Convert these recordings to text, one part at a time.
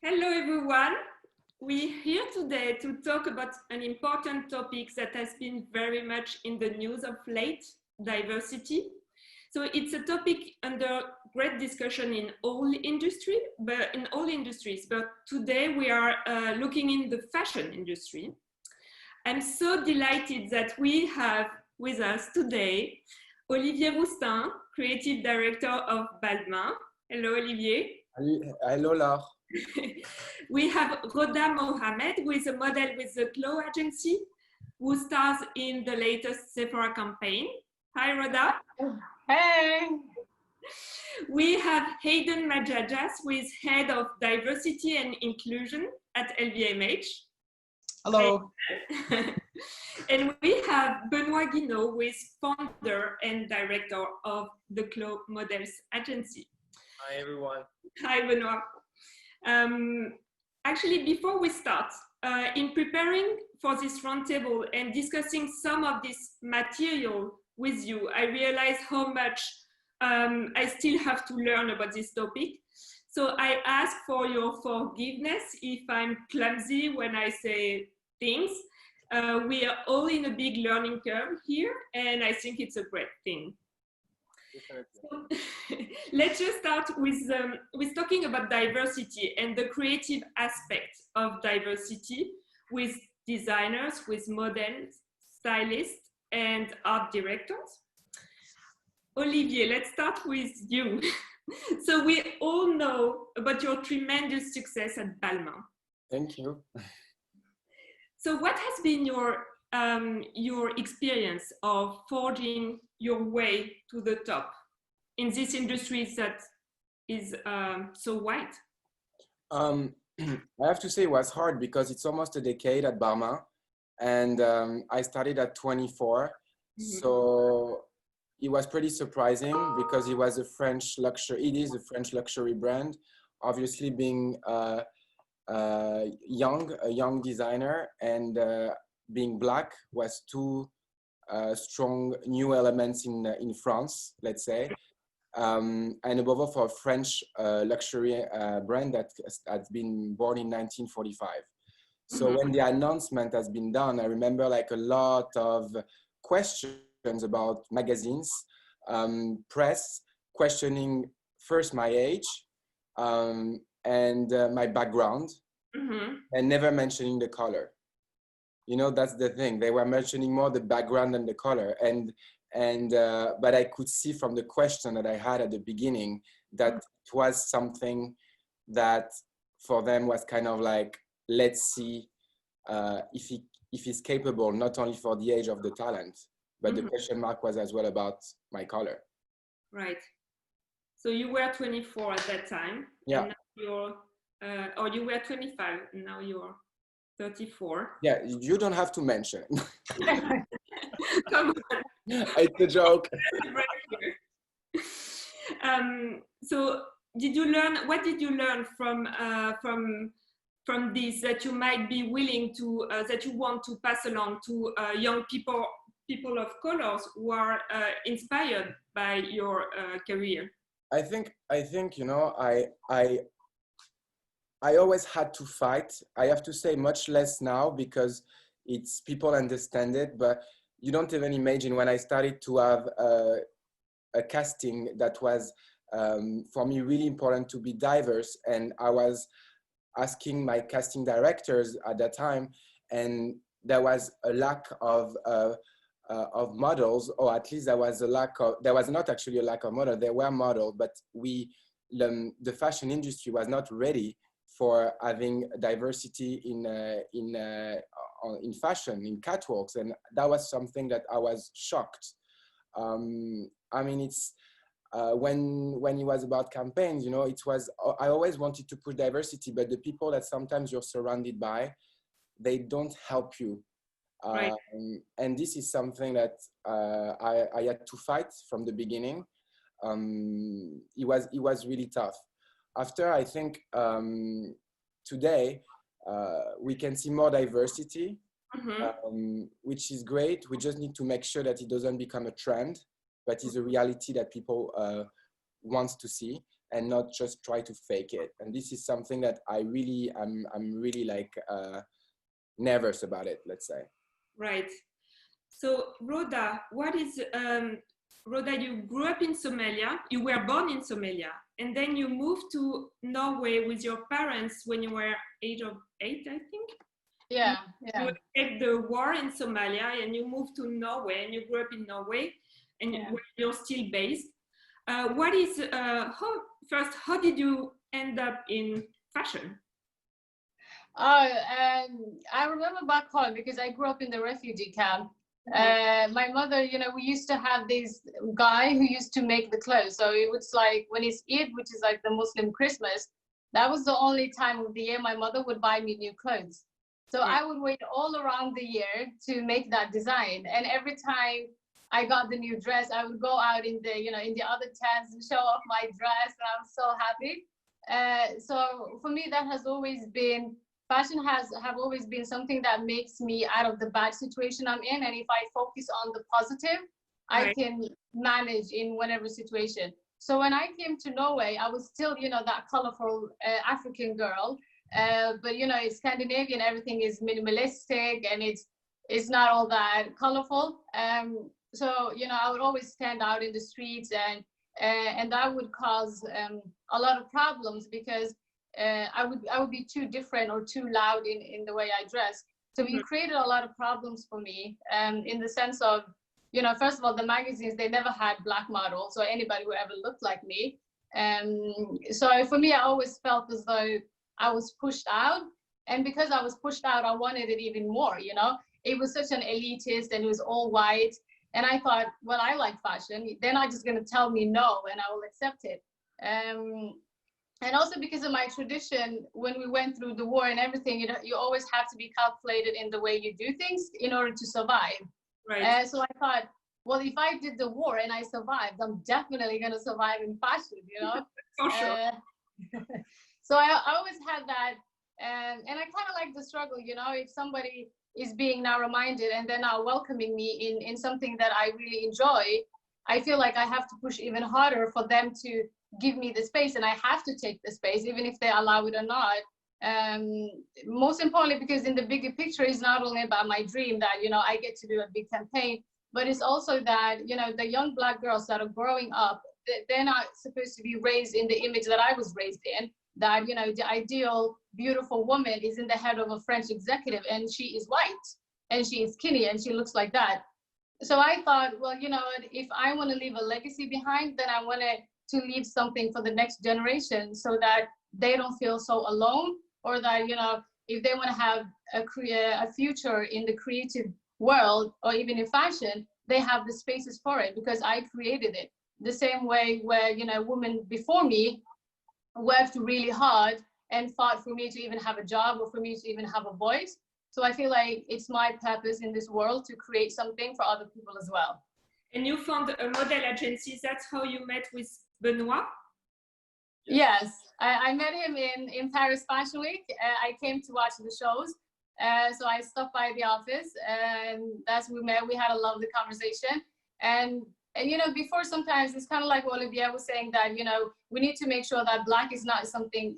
Hello everyone. We're here today to talk about an important topic that has been very much in the news of late, diversity. So it's a topic under great discussion in all industries, but today we are looking in the fashion industry. I'm so delighted that we have with us today Olivier Roustin, Creative Director of Balmain. Hello, Olivier. Hello, Laure. We have Rhoda Mohamed, who is a model with the Glow agency, who stars in the latest Sephora campaign. Hi, Rhoda. Hey. We have Hayden Majajas, who is Head of Diversity and Inclusion at LVMH. Hello. And we have Benoit Guinaud, who is founder and director of the Glow Models agency. Hi, everyone. Hi, Benoit. Actually, before we start, in preparing for this roundtable and discussing some of this material with you, I realized how much I still have to learn about this topic. So I ask for your forgiveness if I'm clumsy when I say things. We are all in a big learning curve here, and I think it's a great thing. So, let's just start with talking about diversity and the creative aspect of diversity with designers, with models, stylists, and art directors. Olivier, let's start with you. So we all know about your tremendous success at Balmain. Thank you. So what has been your experience of forging your way to the top in this industry that is so wide? I have to say it was hard because it's almost a decade at Balmain, and I started at 24. Mm-hmm. So it was pretty surprising because it was a French luxury. It is a French luxury brand, obviously being a young designer, and being Black was two strong new elements in France, let's say, and above all for a French luxury brand that has been born in 1945. So when the announcement has been done, I remember like a lot of questions about magazines, press, questioning first my age and my background, and never mentioning the color. You know, that's the thing. They were mentioning more the background than the color. But I could see from the question that I had at the beginning that it was something that for them was kind of like, let's see if he's capable, not only for the age of the talent, but the question mark was as well about my color. Right. So you were 24 at that time. Yeah. And now you're, or you were 25, and now you're 34. Yeah, you don't have to mention. Come on. It's a joke. So did you learn, what did you learn from this that you might be willing to, that you want to pass along to young people of colors who are inspired by your career? I think, you know, I always had to fight. I have to say much less now because it's people understand it, but you don't even imagine when I started to have a casting that was for me really important to be diverse, and I was asking my casting directors at that time, and there was a lack of models, or at least there was not actually a lack of models. There were models, but the fashion industry was not ready for having diversity in fashion, in catwalks, and that was something that I was shocked. I mean, it's when it was about campaigns, you know, I always wanted to put diversity, but the people that sometimes you're surrounded by, they don't help you. Right. And this is something that I had to fight from the beginning. It was really tough. After, I think today we can see more diversity, which is great. We just need to make sure that it doesn't become a trend, but is a reality that people want to see. and not just try to fake it. And this is something that I'm really like nervous about it, let's say. Right. So Rhoda, Rhoda, you grew up in Somalia, you were born in Somalia, and then you moved to Norway with your parents when you were age of 8, I think. Yeah, You escaped the war in Somalia and you moved to Norway and you grew up in Norway and where you're still based. How did you end up in fashion? I remember back home because I grew up in the refugee camp. My mother, we used to have this guy who used to make the clothes. So it was like when it's Eid, which is like the Muslim Christmas, that was the only time of the year my mother would buy me new clothes. So I would wait all around the year to make that design. And every time I got the new dress, I would go out in the, in the other tents and show off my dress, and I was so happy. So for me, that has always been, fashion have always been something that makes me out of the bad situation I'm in. And if I focus on the positive, I can manage in whatever situation. So when I came to Norway, I was still, that colorful African girl. But it's Scandinavian, everything is minimalistic and it's not all that colorful. So I would always stand out in the streets, and that would cause a lot of problems because I would be too different or too loud in the way I dress. So it created a lot of problems for me, in the sense of, first of all, the magazines, they never had black models or anybody who ever looked like me. So for me, I always felt as though I was pushed out. And because I was pushed out, I wanted it even more, It was such an elitist and it was all white. And I thought, well, I like fashion. They're not just going to tell me no and I will accept it. And also because of my tradition, when we went through the war and everything, you always have to be calculated in the way you do things in order to survive. Right. So I thought, well, if I did the war and I survived, I'm definitely going to survive in fashion, For sure. So I always had that. And I kind of like the struggle, if somebody is being narrow-minded and they're now welcoming me in something that I really enjoy, I feel like I have to push even harder for them to give me the space, and I have to take the space, even if they allow it or not. Most importantly, because in the bigger picture, it's not only about my dream that, I get to do a big campaign, but it's also that, the young Black girls that are growing up, they're not supposed to be raised in the image that I was raised in, that, the ideal beautiful woman is in the head of a French executive and she is white and she is skinny and she looks like that. So I thought, well, if I want to leave a legacy behind, then I want to leave something for the next generation so that they don't feel so alone, or that, if they want to have a future in the creative world or even in fashion, they have the spaces for it because I created it. The same way where, women before me worked really hard and fought for me to even have a job or for me to even have a voice. So I feel like it's my purpose in this world to create something for other people as well. And you found a model agency. That's how you met with Benoit? Yes, I met him in Paris Fashion Week. I came to watch the shows. So I stopped by the office and that's when we met. We had a lovely conversation. And before, sometimes it's kind of like what Olivia was saying, that, we need to make sure that Black is not something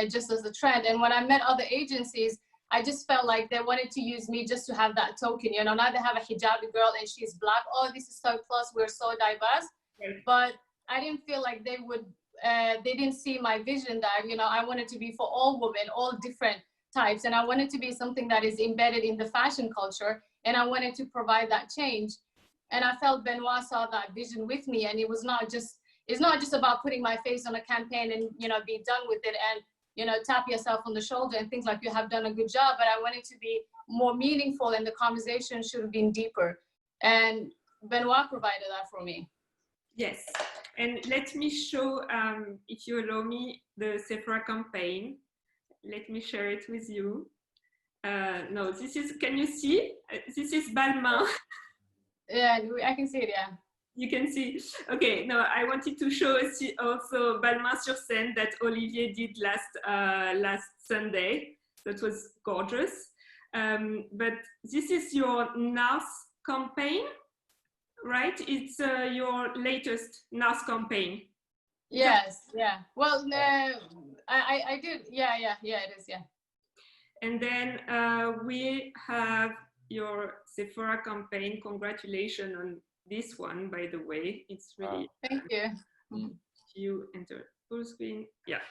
just as a trend. And when I met other agencies, I just felt like they wanted to use me just to have that token, now they have a hijabi girl and she's Black. Oh, this is so plus, we're so diverse. Right. But I didn't feel like they didn't see my vision that, I wanted to be for all women, all different types. And I wanted to be something that is embedded in the fashion culture. And I wanted to provide that change. And I felt Benoit saw that vision with me. And it's not just about putting my face on a campaign and, be done with it and, tap yourself on the shoulder and things like you have done a good job. But I wanted to be more meaningful and the conversation should have been deeper. And Benoit provided that for me. Yes. And let me show, if you allow me, the Sephora campaign. Let me share it with you. No, this is, can you see? This is Balmain. Yeah, I can see it, yeah. You can see. Okay, no, I wanted to show also Balmain sur Seine that Olivier did last Sunday. That was gorgeous. But this is your NARS campaign, right? It's your latest NARS campaign. Yes, yeah. Well, I did. Yeah, it is. Yeah. And then we have your Sephora campaign. Congratulations on this one, by the way. It's really. Thank you. You enter full screen. Yeah.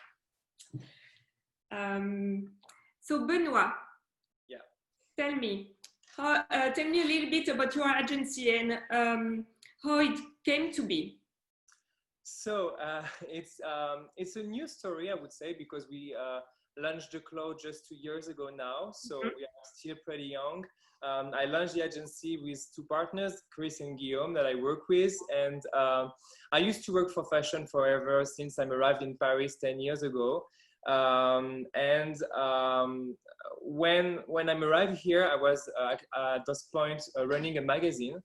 So Benoit. Yeah. Tell me a little bit about your agency and how it came to be. So it's a new story, I would say, because we launched the cloud just 2 years ago now. So we are still pretty young. I launched the agency with two partners, Chris and Guillaume, that I work with. And I used to work for fashion forever since I arrived in Paris 10 years ago. When I arrived here, I was at this point running a magazine.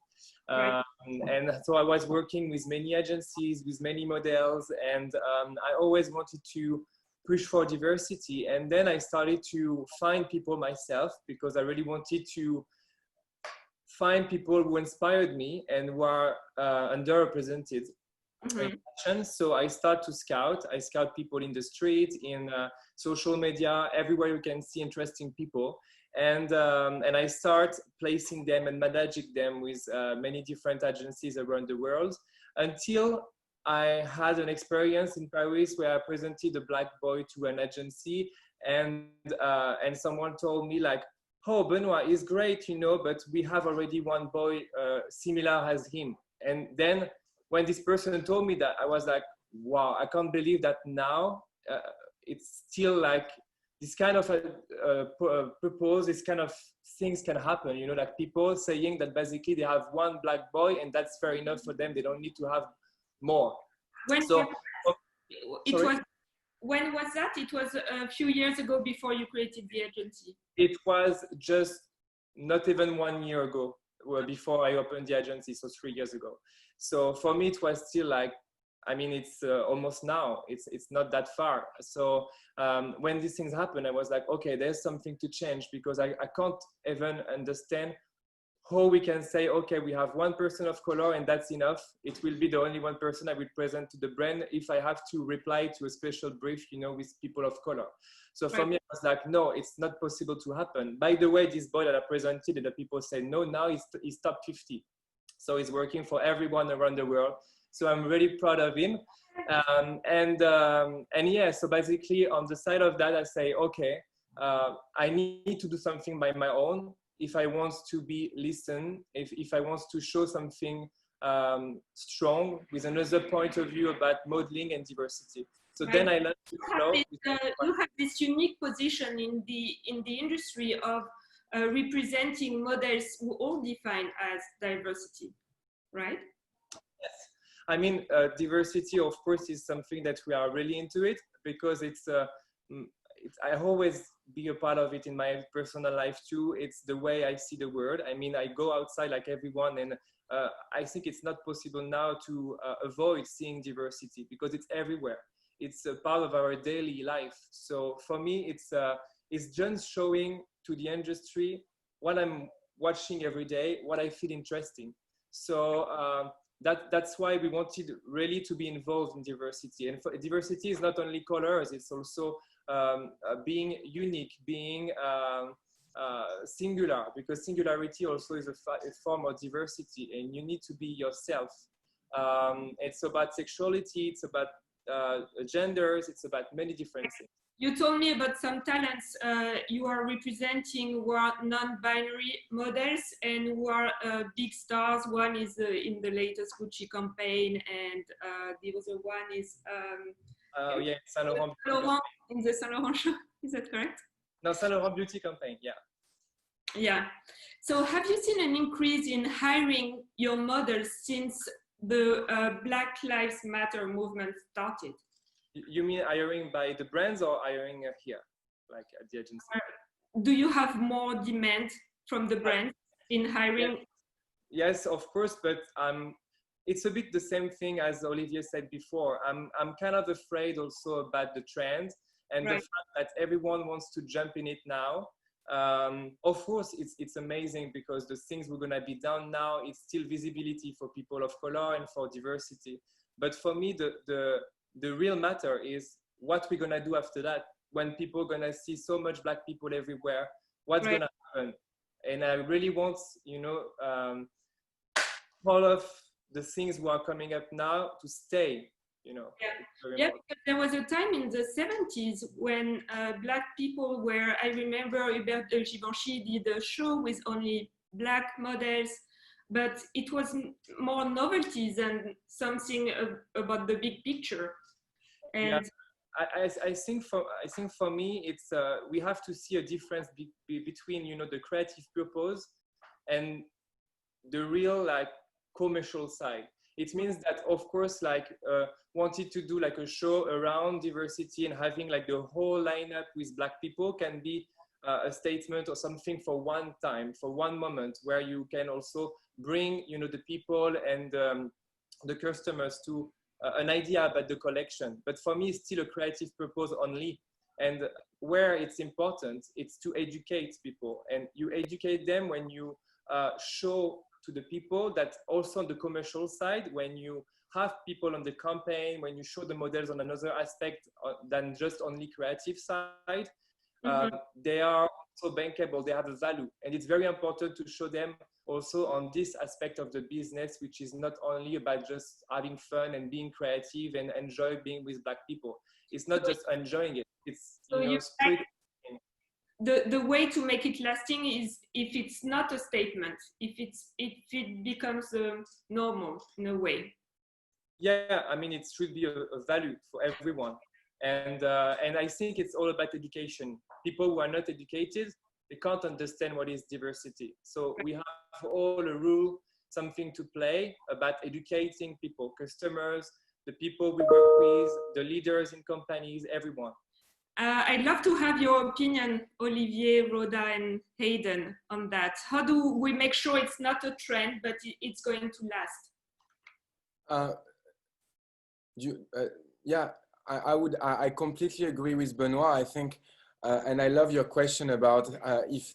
Right. And so I was working with many agencies, with many models, and I always wanted to push for diversity. And then I started to find people myself, because I really wanted to find people who inspired me and who are underrepresented in fashion. So I start to scout. I scout people in the street, in social media, everywhere you can see interesting people. And I start placing them and managing them with many different agencies around the world, until I had an experience in Paris where I presented a black boy to an agency, and someone told me like, "Oh, Benoit is great, you know, but we have already one boy similar as him." And then when this person told me that, I was like, "Wow, I can't believe that now it's still like." This kind of purpose, this kind of things can happen, you know, like people saying that basically they have one black boy and that's fair enough for them. They don't need to have more. When So, when was that? It was a few years ago before you created the agency. It was just not even 1 year ago before I opened the agency, so 3 years ago. So for me, it was still like, I mean, it's almost now. It's not that far. So when these things happen, I was like, okay, there's something to change, because I can't even understand how we can say, okay, we have one person of color and that's enough. It will be the only one person I will present to the brand if I have to reply to a special brief, you know, with people of color. So for me, I was like, no, it's not possible to happen. By the way, this boy that I presented, and the people say, no, now he's top 50. So he's working for everyone around the world. So I'm really proud of him. And yeah, so basically on the side of that, I say, okay, I need to do something by my own. If I want to be listened, if I want to show something strong with another point of view about modeling and diversity. So then I learned to flow. You have this unique position in the industry of representing models who all define as diversity, right? Yes. I mean, diversity, of course, is something that we are really into it, because I always be a part of it in my personal life too. It's the way I see the world. I mean, I go outside like everyone, and I think it's not possible now to avoid seeing diversity, because it's everywhere. It's a part of our daily life. So for me, it's just showing to the industry what I'm watching every day, what I feel interesting. So that's why we wanted really to be involved in diversity. And diversity is not only colors, it's also being unique, being singular, because singularity also is a form of diversity, and you need to be yourself. It's about sexuality, it's about genders, it's about many different things. You told me about some talents you are representing who are non-binary models and who are big stars. One is in the latest Gucci campaign, and the other one is yeah, Saint Laurent in the Saint Laurent show. Is that correct? No, Saint Laurent beauty campaign. Yeah. Yeah. So have you seen an increase in hiring your models since the Black Lives Matter movement started? You mean hiring by the brands or hiring here, like at the agency? Do you have more demand from the brands in hiring? Yes, of course, but it's a bit the same thing as Olivier said before. I'm kind of afraid also about the trend and the fact that everyone wants to jump in it now. Of course, it's amazing, because the things we're gonna be done now, it's still visibility for people of color and for diversity. But for me, the real matter is what we're gonna do after that. When people gonna see so much Black people everywhere, what's Right. gonna happen? And I really want, all of the things who are coming up now to stay. Yeah, because there was a time in the 70s when Black people were, I remember Hubert Givenchy did a show with only Black models, but it was more novelty than something about the big picture. And I think for me it's we have to see a difference between the creative purpose and the real like commercial side. It means that of course like wanted to do like a show around diversity and having like the whole lineup with Black people can be a statement or something for one time, for one moment, where you can also bring the people and the customers to an idea about the collection. But for me, it's still a creative purpose only. And where it's important, it's to educate people. And you educate them when you show to the people that also on the commercial side, when you have people on the campaign, when you show the models on another aspect than just only creative side, they are also bankable, they have a value. And it's very important to show them also on this aspect of the business, which is not only about just having fun and being creative and enjoy being with Black people. It's not just enjoying it, it's spread. The way to make it lasting is if it's not a statement, if it becomes normal in a way. Yeah, I mean, it should be a value for everyone. And I think it's all about education. People who are not educated, they can't understand what is diversity. So we have all a rule, something to play about educating people, customers, the people we work with, the leaders in companies, everyone. I'd love to have your opinion, Olivier, Rhoda, and Hayden, on that. How do we make sure it's not a trend, but it's going to last? I completely agree with Benoit. I think, and I love your question about if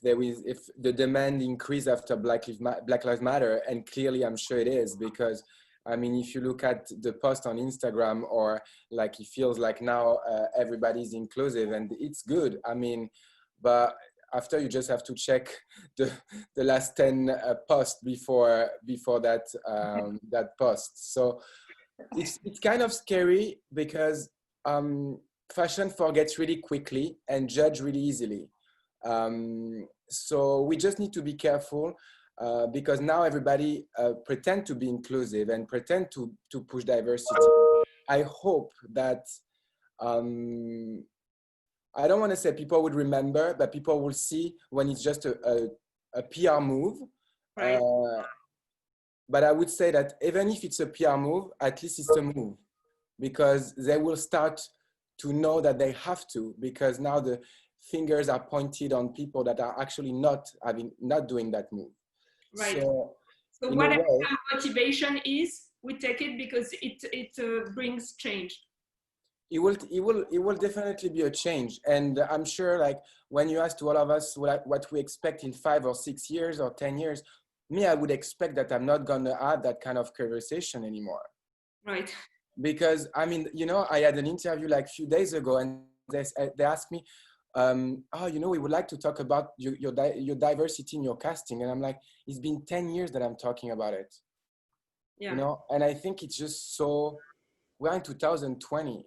the demand increase after Black Lives Matter, and clearly I'm sure it is, because I mean, if you look at the post on Instagram, or like it feels like now everybody's inclusive, and it's good. I mean, but after you just have to check the last 10 posts before that that post. So it's kind of scary because fashion forgets really quickly and judge really easily. So we just need to be careful. Because now everybody pretend to be inclusive and pretend to push diversity. I hope that, I don't want to say people would remember, but people will see when it's just a PR move. Right. But I would say that even if it's a PR move, at least it's a move, because they will start to know that they have to, because now the fingers are pointed on people that are actually not doing that move. Right. So whatever our motivation is, we take it because it brings change. It will definitely be a change. And I'm sure, like, when you ask to all of us what we expect in 5 or 6 years or 10 years, I would expect that I'm not gonna have that kind of conversation anymore. Right. Because I mean, I had an interview like a few days ago, and they asked me, we would like to talk about your diversity in your casting. And I'm like, it's been 10 years that I'm talking about it. Yeah. And I think it's just so, we're in 2020,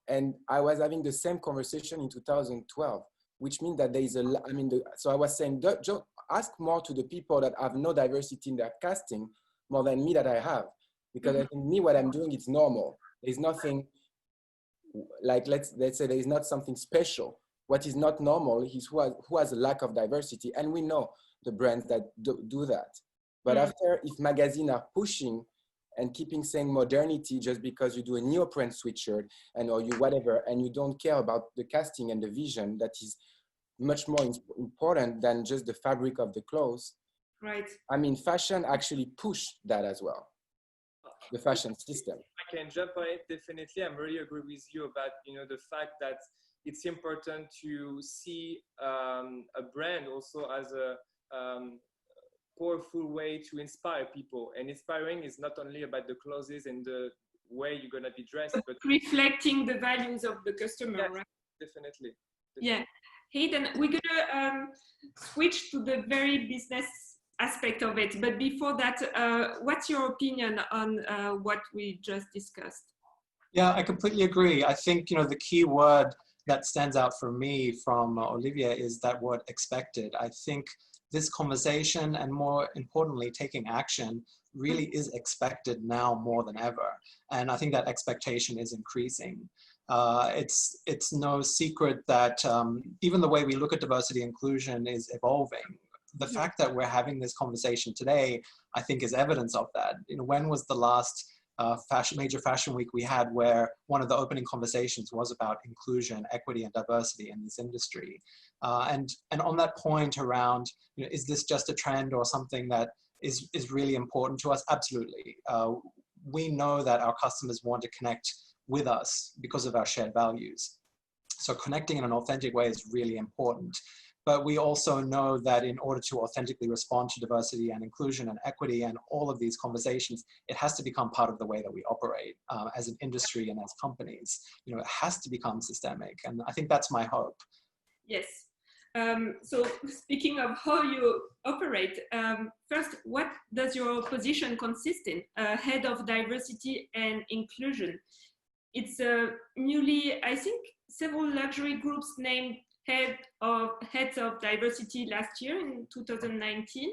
and I was having the same conversation in 2012, which means that there is so I was saying, just ask more to the people that have no diversity in their casting more than me that I have. Because I think what I'm doing, it's normal. There's nothing, like, let's say there is not something special. What is not normal is who has a lack of diversity. And we know the brands that do that. But after, if magazines are pushing and keeping saying modernity just because you do a neoprene sweatshirt or you whatever, and you don't care about the casting and the vision that is much more important than just the fabric of the clothes. Right. I mean, fashion actually pushed that as well. The fashion system. I can jump on it, definitely. I'm really agree with you about the fact that it's important to see a brand also as a powerful way to inspire people. And inspiring is not only about the clothes and the way you're gonna be dressed, but reflecting the values of the customer, yes, right? Definitely. Yeah. Hayden, we're gonna switch to the very business aspect of it, but before that, what's your opinion on what we just discussed? Yeah, I completely agree. I think, the key word that stands out for me from Olivia is that word expected. I think this conversation, and more importantly, taking action, really is expected now more than ever. And I think that expectation is increasing. It's no secret that even the way we look at diversity and inclusion is evolving. The fact that we're having this conversation today, I think, is evidence of that. When was the last major fashion week we had where one of the opening conversations was about inclusion, equity, and diversity in this industry? And on that point around, is this just a trend or something that is really important to us? Absolutely. We know that our customers want to connect with us because of our shared values. So connecting in an authentic way is really important. But we also know that in order to authentically respond to diversity and inclusion and equity and all of these conversations, it has to become part of the way that we operate as an industry and as companies. It has to become systemic. And I think that's my hope. Yes. So speaking of how you operate, first, what does your position consist in? Head of diversity and inclusion. It's newly, I think, several luxury groups named heads of diversity last year in 2019.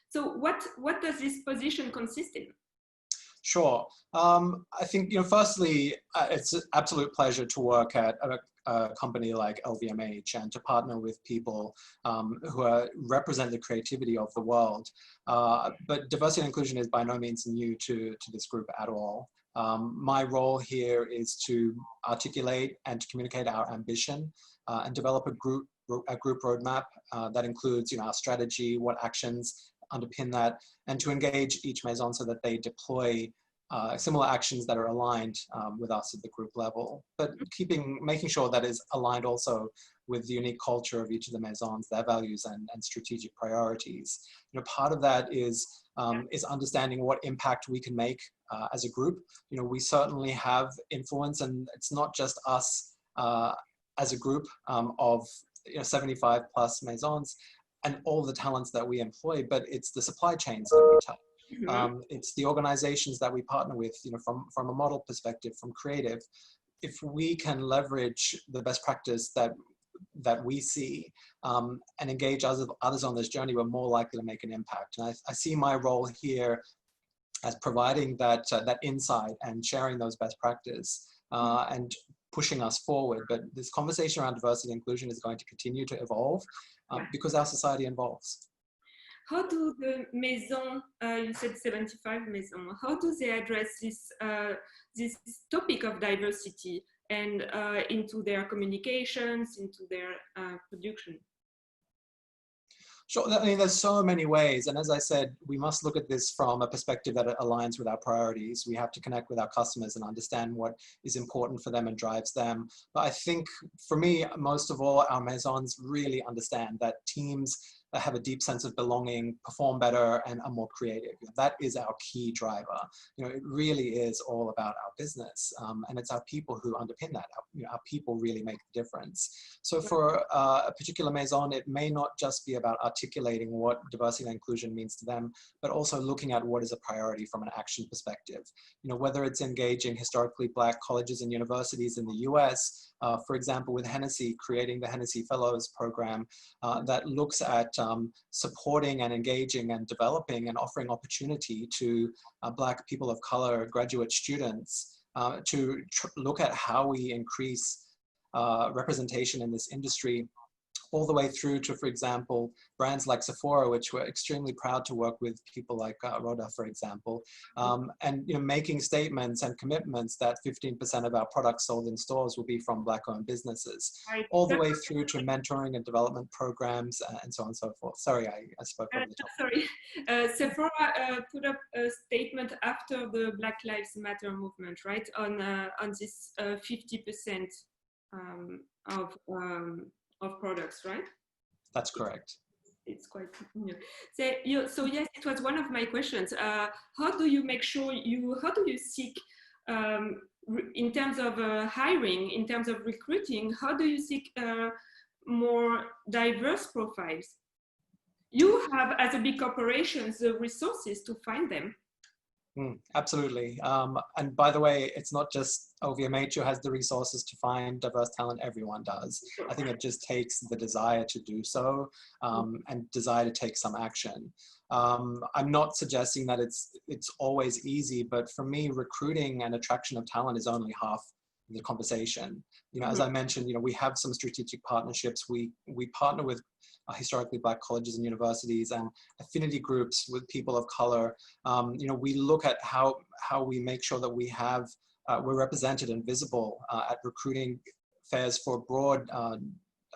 So what does this position consist in? Sure. I think, firstly, it's an absolute pleasure to work at a company like LVMH and to partner with people who represent the creativity of the world. But diversity and inclusion is by no means new to this group at all. My role here is to articulate and to communicate our ambition and develop a group roadmap that includes our strategy, what actions underpin that, and to engage each maison so that they deploy similar actions that are aligned with us at the group level, but making sure that is aligned also with the unique culture of each of the maisons, their values and strategic priorities. Part of that is understanding what impact we can make as a group. We certainly have influence, and it's not just us as a group of 75 plus maisons and all the talents that we employ, but it's the supply chains that we touch. It's the organizations that we partner with, from a model perspective, from creative. If we can leverage the best practice that we see and engage others on this journey, we're more likely to make an impact. And I see my role here as providing that insight and sharing those best practice and pushing us forward. But this conversation around diversity and inclusion is going to continue to evolve because our society evolves. How do the maison, you said 75 maison, how do they address this topic of diversity and into their communications, into their production? Sure. I mean, there's so many ways. And as I said, we must look at this from a perspective that aligns with our priorities. We have to connect with our customers and understand what is important for them and drives them. But I think for me, most of all, our maisons really understand that teams that have a deep sense of belonging perform better and are more creative. That is our key driver. It really is all about our business, and it's our people who underpin that. Our people really make the difference. So for a particular maison, it may not just be about articulating what diversity and inclusion means to them, but also looking at what is a priority from an action perspective. Whether it's engaging historically Black colleges and universities in the US, for example, with Hennessy, creating the Hennessy Fellows program that looks at supporting and engaging and developing and offering opportunity to Black people of color graduate students to look at how we increase representation in this industry, all the way through to, for example, brands like Sephora, which we're extremely proud to work with people like Rhoda, for example, and making statements and commitments that 15% of our products sold in stores will be from Black-owned businesses, all the way through to mentoring and development programs and so on and so forth. Sorry, I spoke over the top. Sorry, Sephora put up a statement after the Black Lives Matter movement, right, on this 50% of products, right? That's correct. it's quite new. So yes, it was one of my questions. How do you make sure how do you seek, in terms of hiring, in terms of recruiting, how do you seek more diverse profiles? You have, as a big corporation, the resources to find them. Absolutely. And by the way, it's not just LVMH who has the resources to find diverse talent, everyone does. I think it just takes the desire to do so, and desire to take some action. I'm not suggesting that it's always easy, but for me, recruiting and attraction of talent is only half the conversation. You know, as I mentioned, you know, we have some strategic partnerships. We partner with historically Black colleges and universities and affinity groups with people of color. You know, we look at how we make sure that we have, we're represented and visible at recruiting fairs for broad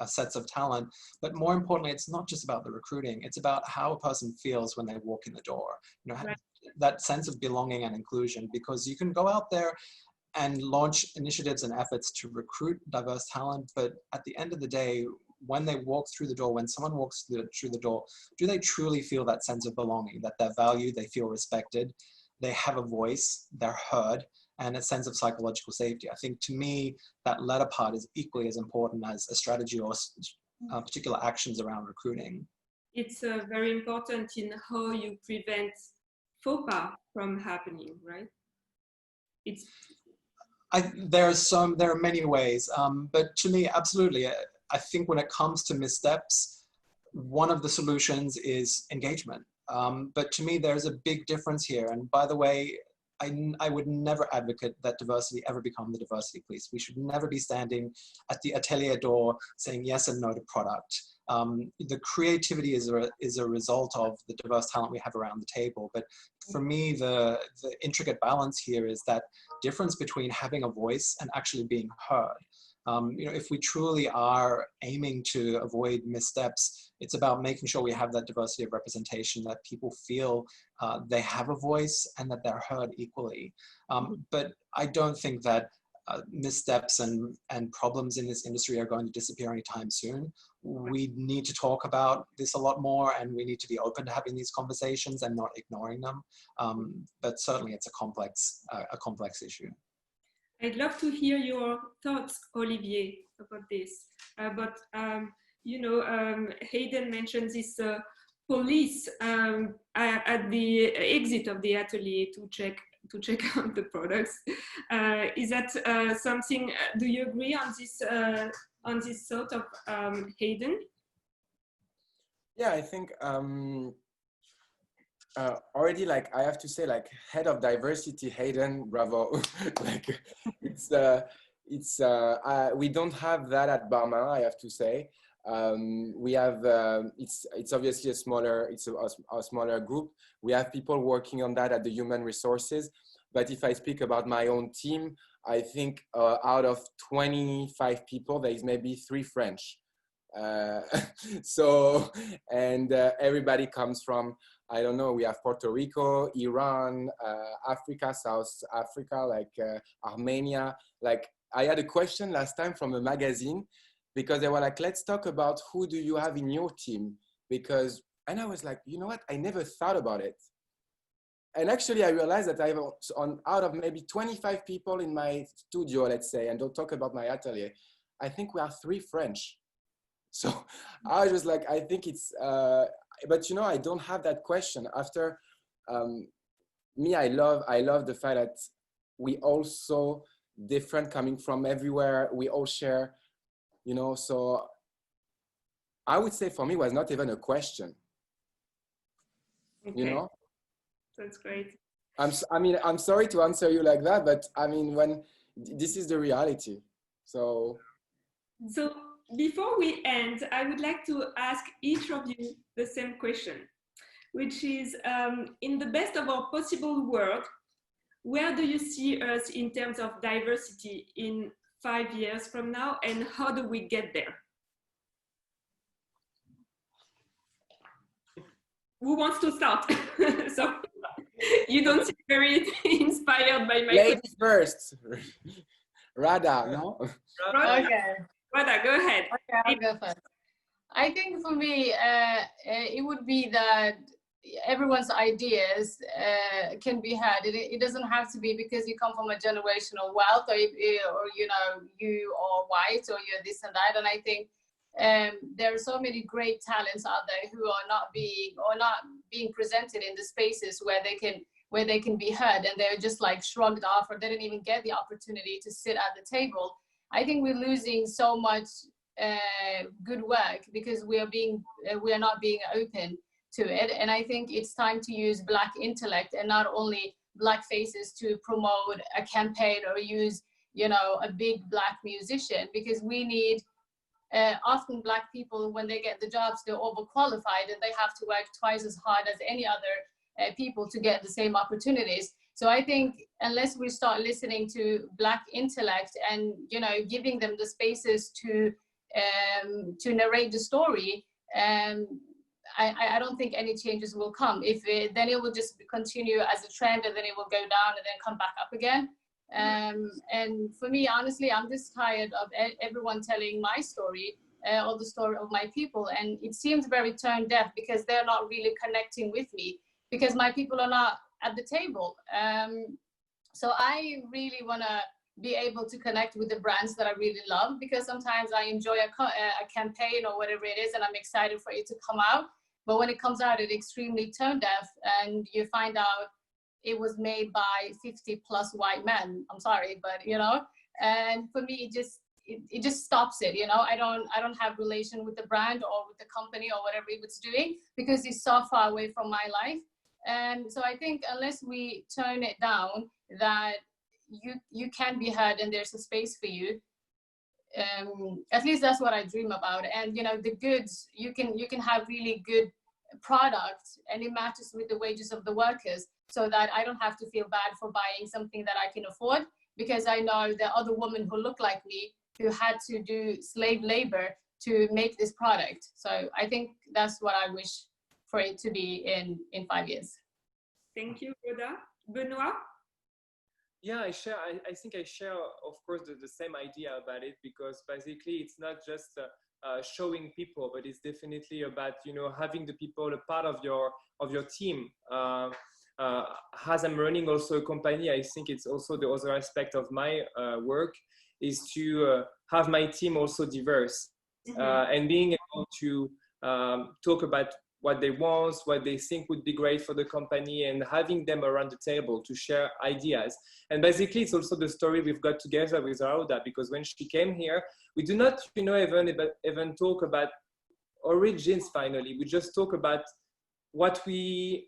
sets of talent. But more importantly, it's not just about the recruiting, it's about how a person feels when they walk in the door. You know, right. That sense of belonging and inclusion, because you can go out there and launch initiatives and efforts to recruit diverse talent, but at the end of the day, when they walk through the door, when someone walks through the door, do they truly feel that sense of belonging, that they're valued, they feel respected, they have a voice, they're heard, and a sense of psychological safety? I think, to me, that latter part is equally as important as a strategy or particular actions around recruiting. It's very important in how you prevent faux pas from happening, right? There are many ways, but to me, absolutely. I think when it comes to missteps, one of the solutions is engagement. But to me, there's a big difference here. And by the way, I would never advocate that diversity ever become the diversity police. We should never be standing at the atelier door saying yes and no to product. The creativity is a result of the diverse talent we have around the table. But for me, the intricate balance here is that difference between having a voice and actually being heard. You know, if we truly are aiming to avoid missteps, it's about making sure we have that diversity of representation, that people feel they have a voice and that they're heard equally. But I don't think that missteps and problems in this industry are going to disappear anytime soon. We need to talk about this a lot more, and we need to be open to having these conversations and not ignoring them. But certainly it's a complex issue. I'd love to hear your thoughts, Olivier, about this. But you know, Hayden mentioned this police at the exit of the atelier to check out the products. Is that something? Do you agree on this sort of, Hayden? Yeah, I think already, like, I have to say, like, head of diversity, Hayden, bravo. Like, we don't have that at Balmain, I have to say. We have, it's obviously a smaller group. We have people working on that at the human resources. But if I speak about my own team, I think out of 25 people, there is maybe 3 French. So, and everybody comes from, I don't know, we have Puerto Rico, Iran, Africa, South Africa, like Armenia. Like, I had a question last time from a magazine, because they were like, let's talk about who do you have in your team? Because, and I was like, you know what? I never thought about it. And actually I realized that I have out of maybe 25 people in my studio, let's say, and don't talk about my atelier, I think we are 3 French. So I was like, I think it's, but you know, I don't have that question. After me, I love the fact that we all so different, coming from everywhere. We all share, you know, so I would say for me, it was not even a question, okay. You know? That's great. I mean, I'm sorry to answer you like that, but I mean, when this is the reality. So before we end, I would like to ask each of you the same question, which is, in the best of our possible world, where do you see us in terms of diversity in 5 years from now, and how do we get there? Who wants to start? So you don't seem very inspired by my ladies first. Rada, no? Okay. Rada, go ahead. Okay, I'll go first. I think for me, it would be that everyone's ideas can be heard. It doesn't have to be because you come from a generational wealth, or you know, you are white, or you're this and that. And I think there are so many great talents out there who are not being presented in the spaces where they can be heard, and they're just like shrugged off, or they didn't even get the opportunity to sit at the table. I think we're losing so much good work because we are not being open to it. And I think it's time to use Black intellect and not only Black faces to promote a campaign or use, you know, a big Black musician, because we need often Black people, when they get the jobs, they're overqualified and they have to work twice as hard as any other people to get the same opportunities. So I think unless we start listening to Black intellect and, you know, giving them the spaces to narrate the story, I don't think any changes will come. Then it will just continue as a trend, and then it will go down and then come back up again. And for me, honestly, I'm just tired of everyone telling my story or the story of my people. And it seems very tone deaf because they're not really connecting with me, because my people are not at the table. So I really want to be able to connect with the brands that I really love, because sometimes I enjoy a campaign or whatever it is, and I'm excited for it to come out. But when it comes out, it's extremely tone deaf, and you find out it was made by 50+ white men. I'm sorry, but you know, and for me, it just stops it. You know, I don't have relation with the brand or with the company or whatever it was doing, because it's so far away from my life. And so I think unless we tone it down, that you can be heard and there's a space for you. At least that's what I dream about. And you know, the goods, you can have really good products, and it matches with the wages of the workers, so that I don't have to feel bad for buying something that I can afford, because I know there are other women who look like me who had to do slave labor to make this product. So I think that's what I wish for it to be in 5 years. Thank you, Rhoda. Benoit? Yeah, I think I share, of course, the same idea about it, because basically it's not just showing people, but it's definitely about, you know, having the people a part of your team. As I'm running also a company, I think it's also the other aspect of my work is to have my team also diverse, and being able to talk about what they want, what they think would be great for the company, and having them around the table to share ideas. And basically, it's also the story we've got together with Rhoda, because when she came here, we do not, you know, even talk about origins finally. We just talk about what we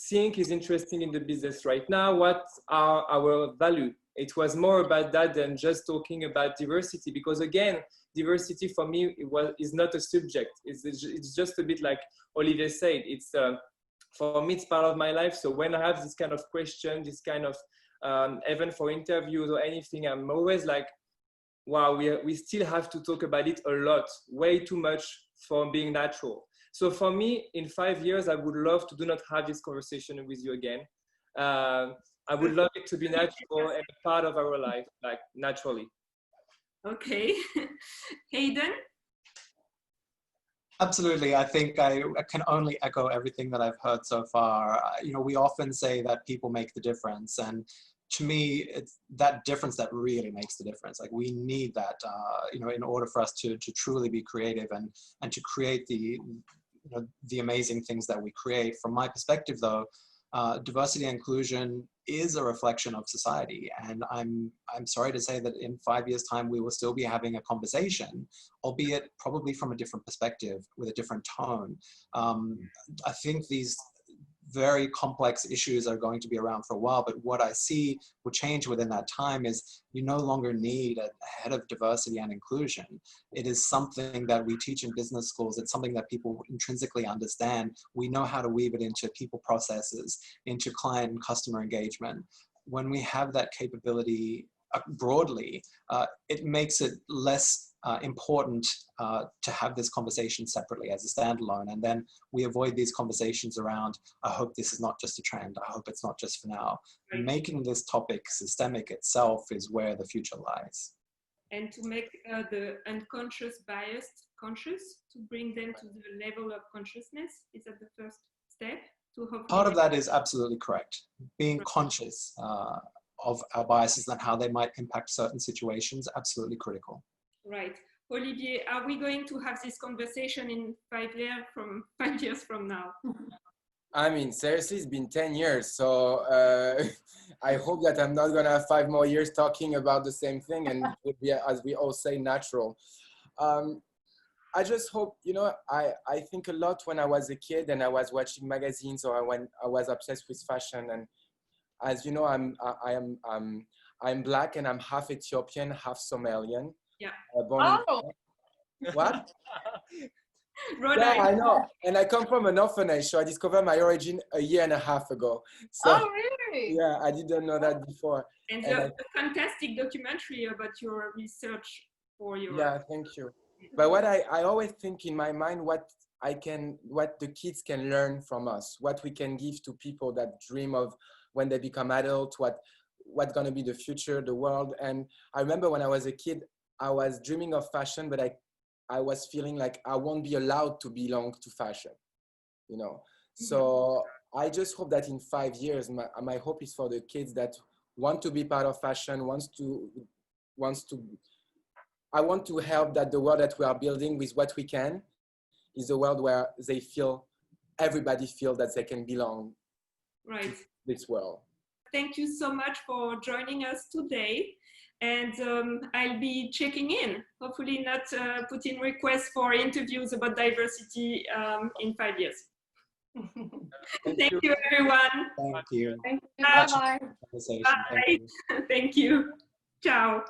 think is interesting in the business right now, what are our value. It was more about that than just talking about diversity, because again, diversity for me is not a subject. It's just a bit like Olivier said. It's for me, it's part of my life. So when I have this kind of question, this kind of even for interviews or anything, I'm always like, wow, we still have to talk about it a lot, way too much for being natural. So for me, in 5 years, I would love to do not have this conversation with you again. I would love it to be natural and a part of our life, like naturally. Okay. Hayden? Absolutely. I think I can only echo everything that I've heard so far. You know, we often say that people make the difference. And to me, it's that difference that really makes the difference. Like, we need that, you know, in order for us to truly be creative and to create the amazing things that we create. From my perspective, though, diversity and inclusion is a reflection of society, and I'm sorry to say that in 5 years' time we will still be having a conversation, albeit probably from a different perspective with a different tone. I think these very complex issues are going to be around for a while, but what I see will change within that time is you no longer need a head of diversity and inclusion. It is something that we teach in business schools. It's something that people intrinsically understand. We know how to weave it into people processes, into client and customer engagement. When we have that capability broadly, it makes it less important to have this conversation separately as a standalone. And then we avoid these conversations around, I hope this is not just a trend. I hope it's not just for now. Right. Making this topic systemic itself is where the future lies. And to make the unconscious bias conscious, to bring them to the level of consciousness? Is that the first step? Part of that is absolutely correct. Being conscious of our biases and how they might impact certain situations, absolutely critical. Right. Olivier, are we going to have this conversation in 5 years from now? I mean, seriously, it's been 10 years. So I hope that I'm not going to have 5 more years talking about the same thing and it would be, as we all say, natural. I just hope, you know, I think a lot when I was a kid and I was watching magazines or when I was obsessed with fashion. And as you know, I'm Black and I'm half Ethiopian, half Somalian. Yeah. What? Yeah, I know. And I come from an orphanage, so I discovered my origin a year and a half ago. So, oh, really? yeah, I didn't know that before. And the fantastic documentary about your research for your... Yeah, thank you. But what I always think in my mind, what the kids can learn from us, what we can give to people that dream of when they become adults, what's going to be the future, the world. And I remember when I was a kid, I was dreaming of fashion, but I was feeling like I won't be allowed to belong to fashion, you know. So I just hope that in 5 years, my hope is for the kids that want to be part of fashion, I want to help that the world that we are building with what we can is a world where everybody feels that they can belong to this world. Thank you so much for joining us today. And I'll be checking in, hopefully not putting requests for interviews about diversity in 5 years. Thank you, everyone. Thank you. Thank you. Bye-bye. Bye. Thank you. Ciao.